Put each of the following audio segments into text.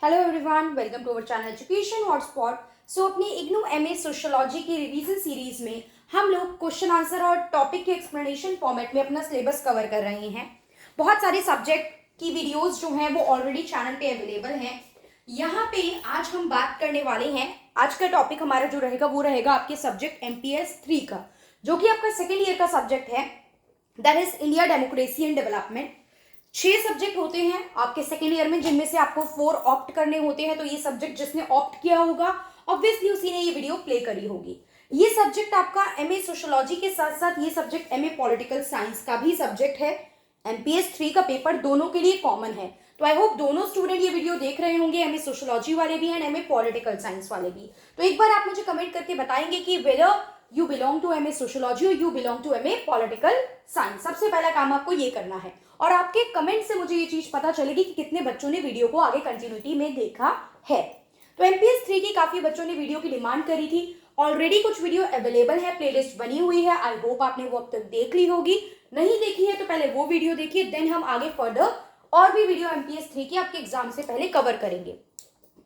Hello everyone, welcome to our channel education hotspot. अपनी IGNOU MA sociology की revision series में हम लोग क्वेश्चन आंसर और टॉपिक के एक्सप्लेनेशन फॉर्मेट में अपना सिलेबस कवर कर रहे हैं। बहुत सारे सब्जेक्ट की वीडियोस जो हैं वो ऑलरेडी चैनल पे अवेलेबल हैं। यहाँ पे आज हम बात करने वाले हैं, आज का टॉपिक हमारा जो रहेगा वो रहेगा आपके सब्जेक्ट MPS 3 का, जो कि आपका सेकेंड ईयर का सब्जेक्ट है, that is India democracy and development. 6 subject होते हैं आपके सेकेंड ईयर में, जिनमें से आपको 4 ऑप्ट करने होते हैं। तो ये सब्जेक्ट जिसने ऑप्ट किया होगा ऑब्वियसली उसी ने ये वीडियो प्ले करी होगी। ये सब्जेक्ट आपका एमए सोशियोलॉजी के साथ साथ ये सब्जेक्ट एमए पॉलिटिकल साइंस का भी सब्जेक्ट है। MPS 3 का पेपर दोनों के लिए कॉमन है। तो आई होप दोनों स्टूडेंट ये वीडियो देख रहे होंगे, एमए सोशियोलॉजी वाले भी एंड एमए पॉलिटिकल साइंस वाले भी। तो एक बार आप मुझे कमेंट करके बताएंगे कि whether you belong to MA sociology और you belong to MA political science. सबसे पहला काम आपको ये करना है, और आपके कमेंट से मुझे ये चीज पता चलेगी कि कितने बच्चों ने वीडियो को आगे कंटिन्यूटी में देखा है। तो MPS 3 की काफी बच्चों ने वीडियो की डिमांड करी थी। ऑलरेडी कुछ वीडियो अवेलेबल है, प्लेलिस्ट बनी हुई है। आई होप आपने वो अब तक देख ली होगी। नहीं देखी है तो पहले वो वीडियो देखिए, देन हम आगे फर्दर और भी वीडियो MPS 3 की आपके एग्जाम से पहले कवर करेंगे।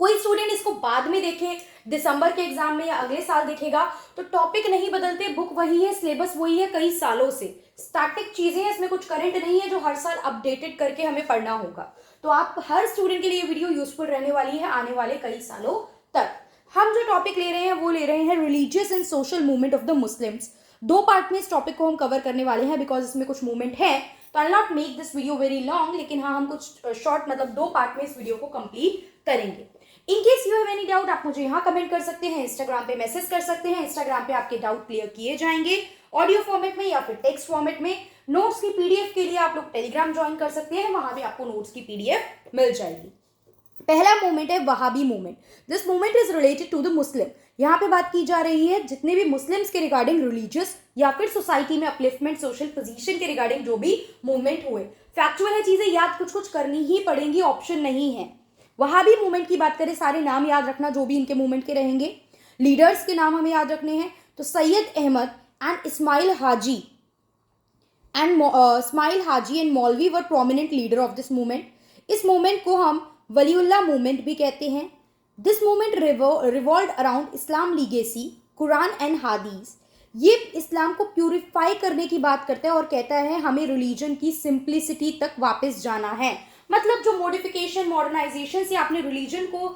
कोई स्टूडेंट इसको बाद में देखे, दिसंबर के एग्जाम में या अगले साल देखेगा, तो टॉपिक नहीं बदलते, बुक वही है, सिलेबस वही है कई सालों से। स्टैटिक चीजें हैं, इसमें कुछ करंट नहीं है जो हर साल अपडेटेड करके हमें पढ़ना होगा। तो आप हर स्टूडेंट के लिए वीडियो यूजफुल रहने वाली है आने वाले कई सालों तक। हम जो टॉपिक ले रहे हैं वो ले रहे हैं religious and social movement of the Muslims. 2 part में इस टॉपिक को हम कवर करने वाले हैं, बिकॉज इसमें कुछ मूवमेंट है। तो I not make this video very long, लेकिन हाँ हम कुछ शॉर्ट मतलब 2 पार्ट में इस वीडियो को कंप्लीट करेंगे। In case you have any doubt आप मुझे यहाँ कमेंट कर सकते हैं, इंस्टाग्राम पे मैसेज कर सकते हैं। इंस्टाग्राम पे आपके डाउट क्लियर किए जाएंगे ऑडियो फॉर्मेट में या फिर टेक्स्ट फॉर्मेट में। नोट्स की PDF के लिए आप लोग टेलीग्राम ज्वाइन कर सकते हैं, वहां भी आपको नोट्स की PDF मिल जाएगी। पहला मूवमेंट है Wahabi movement. This movement is related to the Muslim. यहाँ पे बात की जा रही है जितने भी मुस्लिम्स के रिगार्डिंग रिलीजियस या फिर सोसाइटी में अपलिफ्टमेंट, सोशल पोजीशन के रिगार्डिंग जो भी मूवमेंट हुए। फैक्चुअल है, चीजें याद कुछ कुछ करनी ही पड़ेंगी, ऑप्शन नहीं है। वहाबी मूवमेंट की बात करें, सारे नाम याद रखना जो भी इनके मूवमेंट के रहेंगे। लीडर्स के नाम हमें याद रखने हैं। तो Syed Ahmad and Ismail Haji and Maulvi were prominent leader of this movement. इस मूवमेंट को हम वलीउल्लाह मूवमेंट भी कहते हैं। This movement revolved around Islam legacy, Quran and Hadith. ये इस्लाम को प्यूरिफाई करने की बात करता है और कहता है हमें रिलीजन की सिंप्लिसिटी तक वापस जाना है। मतलब जो मॉडिफिकेशन, मॉडर्नाइजेशन से आपने रिलीजन को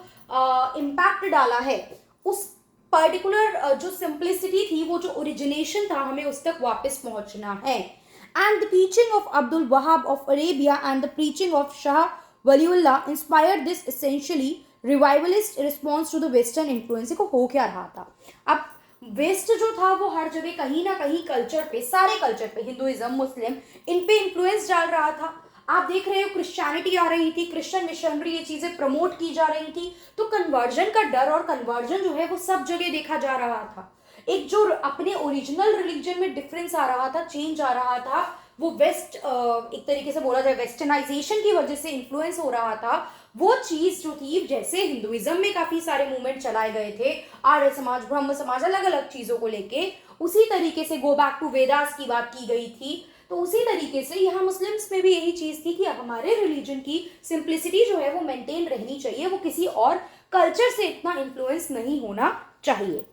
इम्पैक्ट डाला है, उस पर्टिकुलर जो सिंप्लिसिटी थी, वो जो ओरिजिनेशन था, हमें उस तक वापस पहुंचना है। And the teaching of Abdul Wahab of Arabia and the preaching of Shah Waliullah inspired this essentially revivalist response to the western influence. को हो क्या रहा था, अब वेस्ट जो था वो हर जगह कहीं ना कहीं कल्चर पे, सारे कल्चर पे, हिंदुइज्म, मुस्लिम, इन पे इन्फ्लुएंस डाल रहा था। आप देख रहे हो क्रिश्चियनिटी आ रही थी, क्रिश्चियन मिशनरी, ये चीजें प्रमोट की जा रही थी। तो कन्वर्जन का डर और कन्वर्जन जो है वो सब जगह देखा जा रहा था। एक जो अपने ओरिजिनल रिलीजन में डिफरेंस आ रहा था, चेंज आ रहा था, वो वेस्ट, एक तरीके से बोला जाए वेस्टर्नाइजेशन की वजह से इन्फ्लुएंस हो रहा था। वो चीज जो थी, जैसे हिंदुइज्म में काफी सारे मूवमेंट चलाए गए थे, आर्य समाज, ब्रह्म समाज, अलग अलग चीजों को लेके, उसी तरीके से गो बैक टू वेदास की बात की गई थी। तो उसी तरीके से यहाँ मुस्लिम्स में भी यही चीज थी कि हमारे रिलीजन की सिंप्लिसिटी जो है वो मेंटेन रहनी चाहिए, वो किसी और कल्चर से इतना इन्फ्लुएंस नहीं होना चाहिए।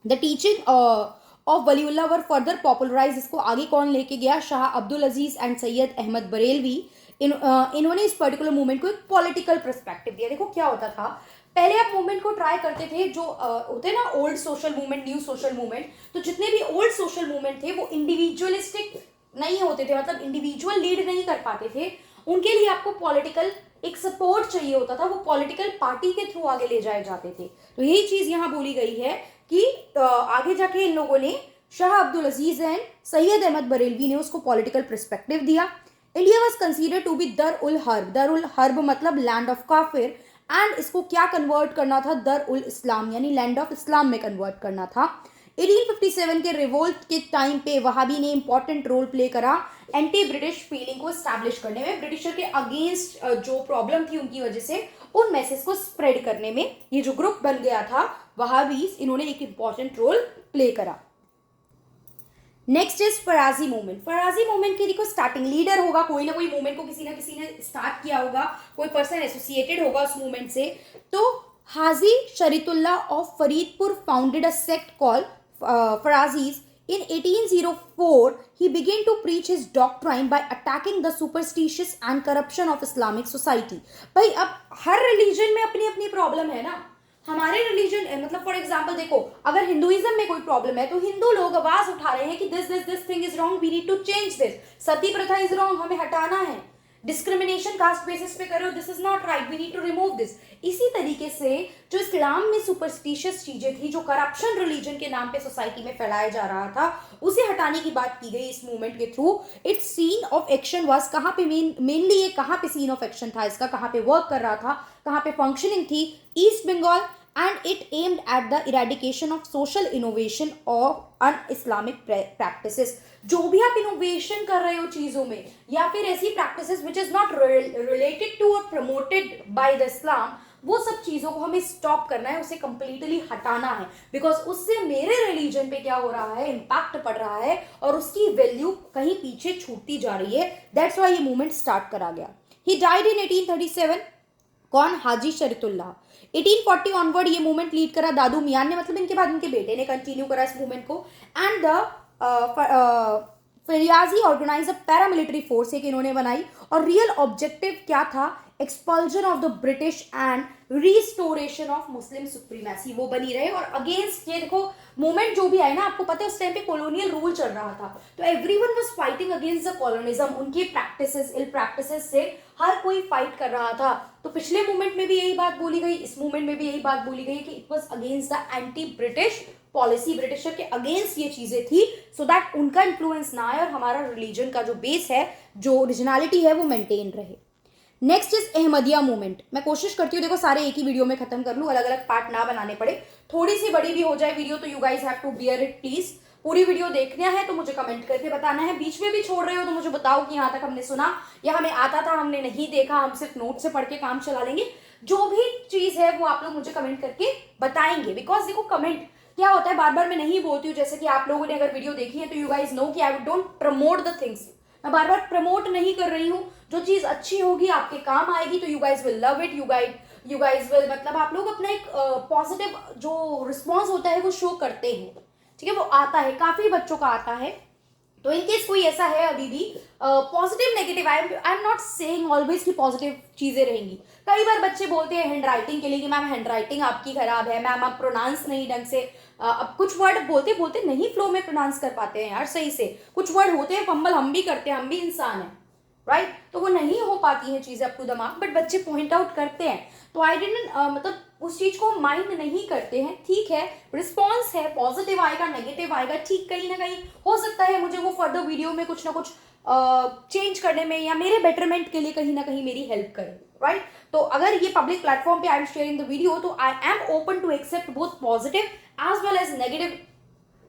The teaching of Waliullah were further popularize. इसको आगे कौन लेके गया? शाह अब्दुल अजीज एंड सैयद अहमद बरेलवी। इन्होंने इस पर्टिकुलर मूवमेंट को एक पॉलिटिकल पर्सपेक्टिव दिया। देखो क्या होता था, पहले आप मूवमेंट को ट्राई करते थे, जो होते ना old social movement, new social movement, तो जितने भी ओल्ड सोशल मूवमेंट थे वो इंडिविजुअलिस्टिक नहीं होते थे, मतलब इंडिविजुअल लीड नहीं कर पाते थे। उनके लिए आपको पॉलिटिकल एक सपोर्ट चाहिए होता था, वो पॉलिटिकल पार्टी के थ्रू आगे ले जाए जाते थे। तो यही चीज यहाँ बोली गई है कि आगे जाके इन लोगों ने, शाह अब्दुल अजीज एंड सैयद अहमद बरेलवी ने उसको पॉलिटिकल पर्सपेक्टिव दिया। India was consider to be दर उल हर्ब। दर उल हर्ब मतलब लैंड ऑफ काफिर, एंड इसको क्या कन्वर्ट करना था? दर उल इस्लाम, यानी लैंड ऑफ इस्लाम में कन्वर्ट करना था। 1857 के रिवोल्ट के टाइम पे वहाबी ने इंपॉर्टेंट रोल प्ले करा एंटी ब्रिटिश फीलिंग को स्टैब्लिश करने में, ब्रिटिशर के अगेंस्ट जो प्रॉब्लम थी उनकी वजह से उन मैसेज को स्प्रेड करने में ये जो ग्रुप बन गया था वहाबीज, इन्होंने एक इंपॉर्टेंट रोल प्ले करा। Next is फराजी movement. फराजी मूवमेंट की देखो स्टार्टिंग लीडर होगा, कोई ना कोई मूवमेंट को किसी ना किसी ने स्टार्ट किया होगा, कोई पर्सन एसोसिएटेड होगा उस मूवमेंट से। तो Haji Shariatullah of Faridpur founded a sect called Faraizis. In 1804, he began to preach his doctrine by attacking the superstitious and corruption of Islamic society. भाई अब हर रिलीजन में अपनी अपनी प्रॉब्लम है ना। हमारे रिलीजन मतलब फॉर एग्जांपल देखो, अगर हिंदुइज्म में कोई प्रॉब्लम है तो हिंदू लोग आवाज उठा रहे हैं कि this thing is wrong, we need to change this. Sati प्रथा इज रॉन्ग, हमें हटाना है। डिस्क्रिमिनेशन कास्ट बेसिस पे करो, this is not right, we need to remove this. इसी तरीके से जो इस्लाम में सुपरस्टिशियस चीजें थी, जो करप्शन रिलीजन के नाम पे सोसाइटी में फैलाया जा रहा था, उसे हटाने की बात की गई इस मूवमेंट के through. It's seen of action was, कहाँ पे मेनली ये कहाँ पे सीन ऑफ एक्शन था इसका, कहाँ पे वर्क कर रहा था, कहाँ पे फंक्शनिंग थी, East Bengal. And it aimed at the eradication of social innovation of un Islamic practices. जो भी आप इनोवेशन कर रहे हो चीजों में, या फिर ऐसी practices which is not related to और प्रमोटेड बाय द इस्लाम, वो सब चीजों को हमें स्टॉप करना है, उसे कंप्लीटली हटाना है। बिकॉज उससे मेरे रिलीजन पे क्या हो रहा है, इंपैक्ट पड़ रहा है और उसकी वैल्यू कहीं पीछे छूटती जा रही है। दैट्स वाई ये मूवमेंट स्टार्ट करा गया। ही डाइड इन 1837। कौन? हाजी शरीतुल्लाह। 1840 ऑनवर्ड ये मूवमेंट लीड करा दादू मियान ने, मतलब इनके बाद इनके बेटे ने कंटिन्यू करा इस मूवमेंट को। And the Faraizi organise a paramilitary force एक इन्होंने बनाई, और रियल ऑब्जेक्टिव क्या था? Expulsion of the British and restoration of Muslim supremacy, वो बनी रहे। और अगेंस्ट ये देखो मूवमेंट जो भी आए ना, आपको पता है उस टाइम पे कॉलोनियल रूल चल रहा था, तो everyone was fighting against the colonialism. उनकी प्रैक्टिसेस, इल प्रैक्टिसेस से हर कोई फाइट कर रहा था। तो पिछले मूवमेंट में भी यही बात बोली गई, इस मूवमेंट में भी यही बात बोली गई कि it was against the anti British policy, britisher के अगेंस्ट ये चीजें थी, सो दैट उनका इन्फ्लुएंस ना आए और हमारा रिलीजन का जो बेस है, जो ओरिजिनलिटी है, वो मेंटेन रहे। Next is Ahmadiyya movement. मैं कोशिश करती हूँ देखो सारे एक ही वीडियो में खत्म कर लूँ, अलग अलग पार्ट ना बनाने पड़े। थोड़ी सी बड़ी भी हो जाए वीडियो तो you guys have to bear it please. पूरी वीडियो देखना है तो मुझे कमेंट करके बताना है, बीच में भी छोड़ रहे हो तो मुझे बताओ कि यहाँ तक हमने सुना या हमें आता था, हमने नहीं देखा, हम सिर्फ नोट से पढ़ के काम चला लेंगे। जो भी चीज है वो आप लोग मुझे कमेंट करके बताएंगे। बिकॉज देखो कमेंट क्या होता है, बार बार मैं नहीं बोलती हूँ, जैसे कि आप लोगों ने अगर वीडियो देखी है तो यू गाइज नो कि I don't promote the things. मैं बार बार प्रमोट नहीं कर रही हूँ। जो चीज अच्छी होगी, आपके काम आएगी, तो you guys will love it, you guys will, मतलब आप लोग अपना एक पॉजिटिव जो रिस्पॉन्स होता है वो शो करते हैं, ठीक है, वो आता है, काफी बच्चों का आता है। तो इनकेस कोई ऐसा है अभी भी positive negative, I am not saying always कि पॉजिटिव चीजें रहेंगी। कई बार बच्चे बोलते हैं हैंड राइटिंग के लिए कि मैम हैंड राइटिंग आपकी खराब है, मैम आप प्रोनाउंस नहीं ढंग से, अब कुछ वर्ड बोलते बोलते नहीं फ्लो में प्रोनाउंस कर पाते हैं यार सही से, कुछ वर्ड होते हैं फंबल, हम भी करते हैं, हम भी इंसान हैं, राइट? तो वो नहीं हो पाती हैं चीजें up to the mark, but बच्चे पॉइंट आउट करते हैं, तो आई डिडंट मतलब उस चीज को माइंड नहीं करते हैं। ठीक है, रिस्पॉन्स है, पॉजिटिव आएगा, नेगेटिव आएगा, ठीक, कहीं ना कहीं हो सकता है मुझे वो फर्दर वीडियो में कुछ ना कुछ चेंज करने में या मेरे बेटरमेंट के लिए कहीं ना कहीं मेरी हेल्प करे, राइट? तो अगर ये पब्लिक प्लेटफॉर्म पे I am sharing the video, तो I am open to accept both positive as well as negative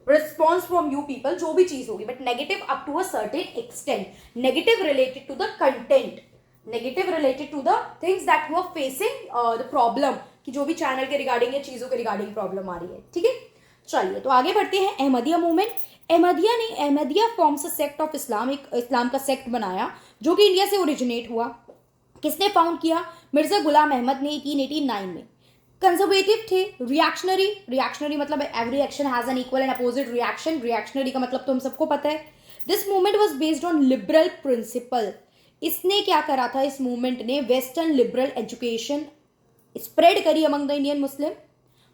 response from you people, जो भी चीज होगी, but negative up to a certain extent, negative related to the content, negative related to the things that you are facing the problem, कि जो भी channel के regarding या चीजों के रिगार्डिंग प्रॉब्लम आ रही है, ठीक है? चलिए तो आगे बढ़ते हैं। Ahmadiyya movement. Ahmadiyya forms a sect of Islam, एक इस्लाम का सेक्ट बनाया जो कि इंडिया से ओरिजिनेट हुआ। किसने फाउंड किया? मिर्जा गुलाम अहमद ने 1889 में। कंजर्वेटिव थे, रिएक्शनरी मतलब every action has an equal and opposite reaction, reactionary का मतलब तो हम सबको पता है। This movement was based on liberal principle. इसने क्या करा था, इस मूवमेंट ने वेस्टर्न लिबरल एजुकेशन स्प्रेड करी अमंग द इंडियन मुस्लिम,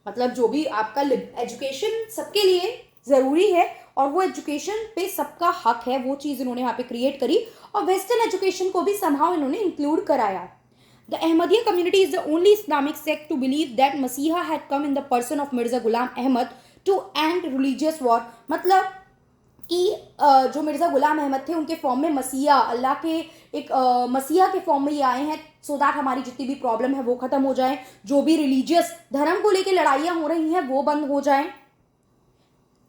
मतलब जो भी आपका एजुकेशन सबके लिए जरूरी है और वो एजुकेशन पे सबका हक है, वो चीज इन्होंने यहाँ पे क्रिएट करी, और वेस्टर्न एजुकेशन को भी समहाउ इन्होंने इंक्लूड कराया। The Ahmadiyya community is the only Islamic sect to believe that Masiha had come in the person of Mirza Ghulam Ahmad to end religious war। मतलब कि जो मिर्जा गुलाम अहमद थे उनके फॉर्म में मसीहा, अल्लाह के एक मसीहा के फॉर्म में ये आए हैं, सो दैट हमारी जितनी भी प्रॉब्लम है वो खत्म हो जाए, जो भी रिलीजियस धर्म को लेके लड़ाइयाँ हो रही हैं वो बंद हो जाए,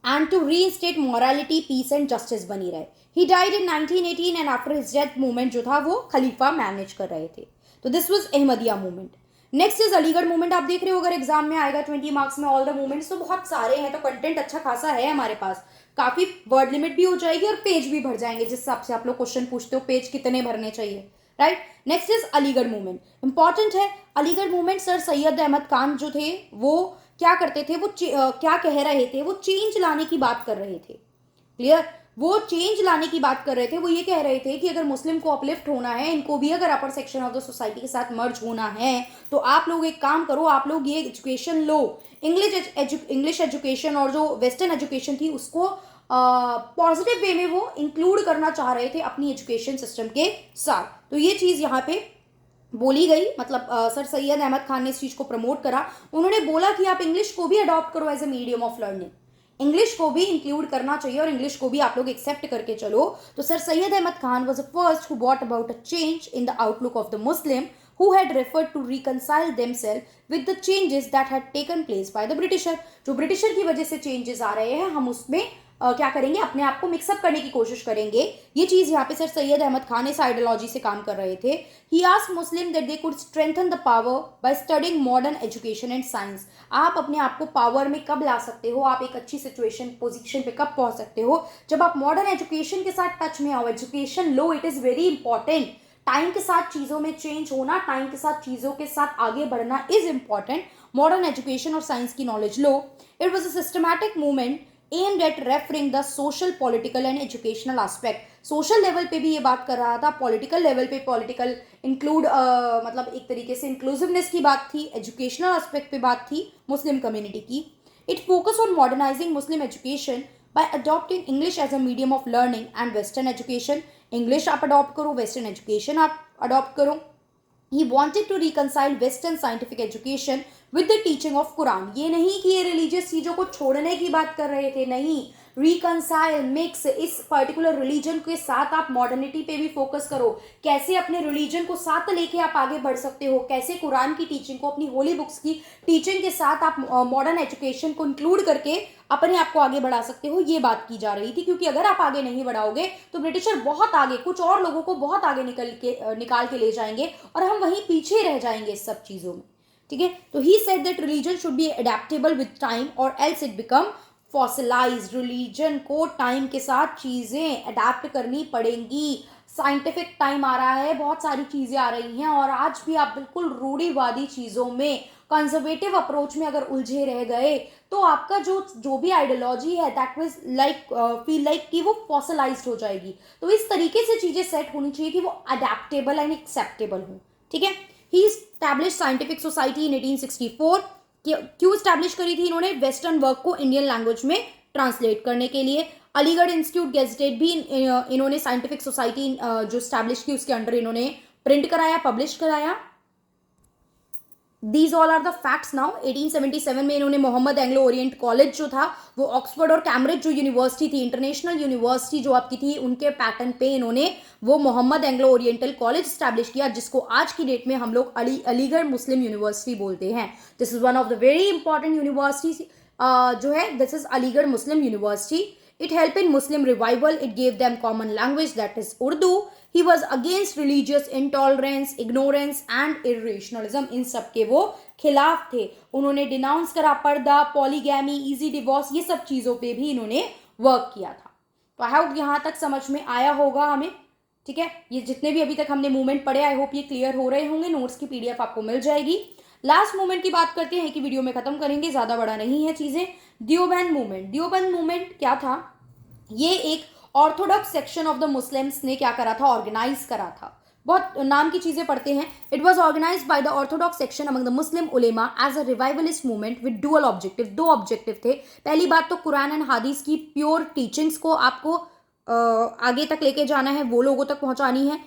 and to reinstate morality, peace and justice बनी रहे। He died in 1918 and after his death movement जो था वो खलीफा मैनेज कर रहे थे। तो this was Ahmadiya movement. Next is Aligarh movement. आप देख रहे हो अगर एग्जाम में आएगा 20 मार्क्स में ऑल द मूवमेंट्स, तो बहुत सारे हैं, तो कंटेंट अच्छा खासा है हमारे पास, काफी वर्ड लिमिट भी हो जाएगी और पेज भी भर जाएंगे जिस हिसाब से आप लोग क्वेश्चन पूछते हो पेज कितने भरने चाहिए, right. Next is Aligarh movement, important है। अलीगढ़ मूवमेंट सर सैयद अहमद खान जो थे वो क्या करते थे, वो क्या कह रहे थे, वो चेंज लाने की बात कर रहे थे, क्लियर। वो चेंज लाने की बात कर रहे थे, वो ये कह रहे थे कि अगर मुस्लिम को अपलिफ्ट होना है, इनको भी अगर अपर सेक्शन ऑफ द सोसाइटी के साथ मर्ज होना है, तो आप लोग एक काम करो, आप लोग ये एजुकेशन लो, इंग्लिश एजुकेशन और जो वेस्टर्न एजुकेशन थी उसको पॉजिटिव वे में वो इंक्लूड करना चाह रहे थे अपनी एजुकेशन सिस्टम के साथ। तो ये चीज़ यहाँ पे बोली गई, मतलब सर सैयद अहमद खान ने इस चीज़ को प्रमोट करा। उन्होंने बोला कि आप इंग्लिश को भी अडॉप्ट करो as a medium of learning, English को भी इंक्लूड करना चाहिए और इंग्लिश को भी आप लोग एक्सेप्ट करके चलो। तो sir Syed Ahmad Khan was the first who brought about a change in the outlook of the Muslim who had referred to reconcile themselves with the changes that had taken place by the Britisher। जो britisher की वजह से changes आ रहे हैं, हम उसमें क्या करेंगे, अपने आप को मिक्सअप करने की कोशिश करेंगे। ये चीज़ यहाँ पे सर सैयद अहमद खान इस आइडियोलॉजी से काम कर रहे थे। He asked Muslim that they could strengthen the power by studying modern education and science. आप अपने आप को पावर में कब ला सकते हो, आप एक अच्छी सिचुएशन पोजीशन पे कब पहुंच सकते हो, जब आप मॉडर्न एजुकेशन के साथ टच में आओ। Education low, it is very important. Time के साथ चीज़ों में चेंज होना, टाइम के साथ चीज़ों के साथ आगे बढ़ना इज इंपॉर्टेंट। मॉडर्न एजुकेशन और साइंस की knowledge low. It was a systematic movement aimed at referring the social, political and educational aspect. Social level पे भी ये बात कर रहा था, पॉलिटिकल लेवल पे पॉलिटिकल इंक्लूड मतलब एक तरीके से इंक्लूसिवनेस की बात थी, एजुकेशनल एस्पेक्ट पे बात थी मुस्लिम कम्युनिटी की। It focus on modernising Muslim education by adopting English as a medium of learning and Western education। English आप अडॉप्ट करो, Western education आप अडॉप्ट करो। He wanted to reconcile Western scientific education with the teaching of Quran। ये नहीं कि ये religious चीज़ों को छोड़ने की बात कर रहे थे, नहीं, रिकनसाइल, मिक्स, इस पर्टिकुलर रिलीजन के साथ आप मॉडर्निटी पे भी फोकस करो, कैसे अपने रिलीजन को साथ लेके आप आगे बढ़ सकते हो, कैसे कुरान की टीचिंग को, अपनी होली बुक्स की टीचिंग के साथ आप मॉडर्न एजुकेशन को इंक्लूड करके अपने आप को आगे बढ़ा सकते हो, ये बात की जा रही थी। क्योंकि अगर आप आगे नहीं बढ़ाओगे तो ब्रिटिशर बहुत आगे, कुछ और लोगों को बहुत आगे निकाल के ले जाएंगे और हम वहीं पीछे रह जाएंगे इस सब चीज़ों में, ठीक है। तो he said that religion should be adaptable with time और else it become fossilised. Religion को टाइम के साथ चीज़ें अडेप्ट करनी पड़ेंगी। साइंटिफिक टाइम आ रहा है, बहुत सारी चीज़ें आ रही हैं, और आज भी आप बिल्कुल रूढ़िवादी चीज़ों में, कंजर्वेटिव अप्रोच में अगर उलझे रह गए तो आपका जो भी आइडियोलॉजी है that was like feel like कि वो फॉसिलाइज्ड हो जाएगी। तो इस तरीके से चीज़ें सेट होनी चाहिए कि वो अडेप्टेबल एंड एक्सेप्टेबल हो, ठीक है। He establish scientific society in 1864। क्यों एस्टैब्लिश करी थी इन्होंने? वेस्टर्न वर्क को इंडियन लैंग्वेज में ट्रांसलेट करने के लिए। अलीगढ़ इंस्टीट्यूट गेजेटेड भी इन्होंने साइंटिफिक सोसाइटी जो एस्टैब्लिश की उसके अंडर इन्होंने प्रिंट कराया, पब्लिश कराया। These all are the facts now. 1877 में इन्होंने मोहम्मद एंग्लो ओरिएंट कॉलेज जो था वो ऑक्सफोर्ड और कैम्ब्रिज जो यूनिवर्सिटी थी, इंटरनेशनल यूनिवर्सिटी जो आपकी थी, उनके पैटर्न पे इन्होंने वो Mohammad Anglo Oriental College establish किया, जिसको आज की डेट में हम लोग अलीगढ़ मुस्लिम यूनिवर्सिटी बोलते हैं। This is one of the very important university जो है, this is Aligarh Muslim university. It helped in Muslim revival. It gave them common language, that is Urdu. He was against religious intolerance, ignorance and irrationalism। इन सब के वो खिलाफ थे। उन्होंने denounce करा पर्दा, पॉलीगैमी, इजी डिवोर्स, ये सब चीज़ों पे भी इन्होंने वर्क किया था। तो आई होप यहाँ तक समझ में आया होगा हमें, ठीक है। ये जितने भी अभी तक हमने मूवमेंट पढ़े, आई होप ये क्लियर हो रहे होंगे। नोट्स की PDF आपको मिल जाएगी। लास्ट मूवमेंट की बात करते हैं कि वीडियो में खत्म करेंगे, ज़्यादा बड़ा नहीं है चीज़ें। देवबंद मूवमेंट। देवबंद मूवमेंट क्या था? ये एक Orthodox section of the Muslims ने क्या करा था? ऑर्गेनाइज करा था। बहुत नाम की चीजें पढ़ते हैं। It was organise by the orthodox section among the Muslim उलेमा as a revivalist movement with dual objective. दो ऑब्जेक्टिव थे। पहली बात तो कुरान एंड हादीस की प्योर टीचिंग्स को आपको आगे तक लेके जाना है, वो लोगों तक पहुंचानी है,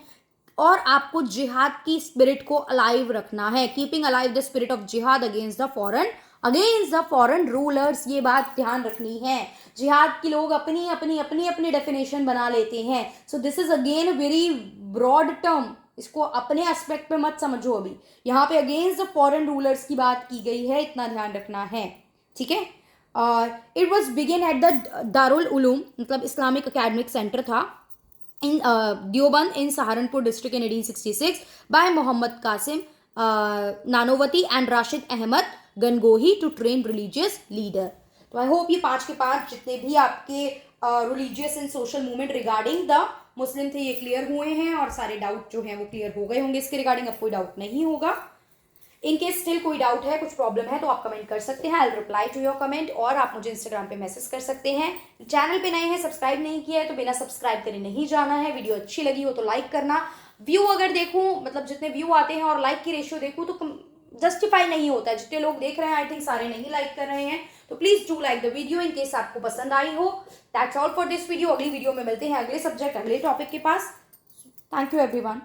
और आपको जिहाद की स्पिरिट को अलाइव रखना है, keeping alive the spirit of जिहाद अगेंस्ट द फॉरेन रूलर्स। ये बात ध्यान रखनी है। जिहाद की लोग अपनी डेफिनेशन बना लेते हैं। So this is again very broad term, इसको अपने एस्पेक्ट पे मत समझो। अभी यहाँ पे अगेंस्ट द फॉरेन रूलर्स की बात की गई है, इतना ध्यान रखना है, ठीक है। और it was begin at the Darul Uloom, मतलब इस्लामिक अकेडमिक सेंटर था, in Deoband in Saharanpur district in 1866 by Muhammad Qasim Nanautavi and Rashid Ahmad Gangohi to train religious leader. तो आई होप ये 5 के 5 जितने भी आपके religious and social movement regarding the Muslim थे ये क्लियर हुए हैं और सारे डाउट जो हैं वो क्लियर हो गए होंगे इसके रिगार्डिंग। अब कोई डाउट नहीं होगा। इन केस स्टिल कोई डाउट है, कुछ प्रॉब्लम है तो आप कमेंट कर सकते हैं। I will reply to your comment. और आप मुझे इंस्टाग्राम पे मैसेज कर सकते हैं। चैनल पे नए हैं, सब्सक्राइब नहीं किया है तो बिना सब्सक्राइब करे नहीं जाना है। वीडियो अच्छी लगी हो तो लाइक करना। व्यू अगर देखूं, मतलब जितने व्यू आते हैं और लाइक की रेशियो देखूं तो जस्टिफाई नहीं होता है। जितने लोग देख रहे हैं आई थिंक सारे नहीं लाइक कर रहे हैं। तो please do like the video in case आपको पसंद आई हो। That's all for this video. अगली वीडियो में मिलते हैं अगले सब्जेक्ट अगले टॉपिक के पास। Thank you everyone.